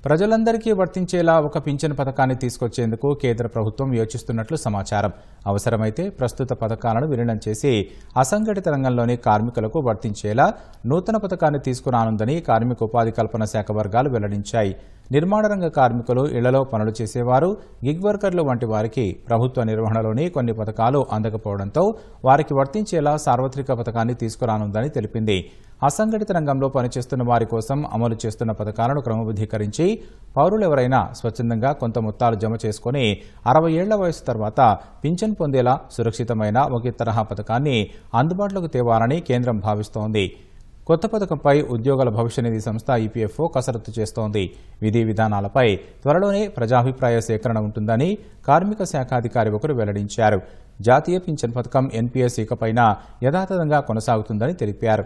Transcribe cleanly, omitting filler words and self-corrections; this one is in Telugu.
ప్రజలందరికీ వర్తించేలా ఒక పింఛన్ పథకాన్ని తీసుకొచ్చేందుకు కేంద్ర ప్రభుత్వం యోచిస్తున్నట్లు సమాచారం. అవసరమైతే ప్రస్తుత పథకాలను విలీనం చేసి అసంఘటిత రంగంలోని కార్మికులకు వర్తించేలా నూతన పథకాన్ని తీసుకురానుందని కార్మిక ఉపాధి కల్పన శాఖ వర్గాలు వెల్లడించాయి. నిర్మాణ రంగ కార్మికులు, ఇళ్లలో పనులు చేసేవారు, గిగ్ వర్కర్లు వంటి వారికి ప్రభుత్వ నిర్వహణలోని కొన్ని పథకాలు అందకపోవడంతో వారికి వర్తించేలా సార్వత్రిక పథకాన్ని తీసుకురానుందని తెలిపింది. అసంఘటిత రంగంలో పనిచేస్తున్న వారి కోసం అమలు చేస్తున్న పథకాలను క్రమబద్ధీకరించి పౌరులెవరైనా స్వచ్ఛందంగా కొంత మొత్తాలు జమ చేసుకుని 60 ఏళ్ల వయసు తర్వాత పింఛన్ పొందేలా సురక్షితమైన ఒకే తరహా పథకాన్ని అందుబాటులోకి తేవాలని కేంద్రం భావిస్తోంది. కొత్త పథకంపై ఉద్యోగుల భవిష్య నిధి సంస్థ ఈపీఎఫ్ఓ కసరత్తు చేస్తోంది. విధి విధానాలపై త్వరలోనే ప్రజాభిప్రాయ సేకరణ ఉంటుందని కార్మిక శాఖాధికారి ఒకరు వెల్లడించారు. జాతీయ పింఛన్ పథకం ఎన్పీఎస్ ఇకపైన యథాతథంగా కొనసాగుతుందని తెలిపారు.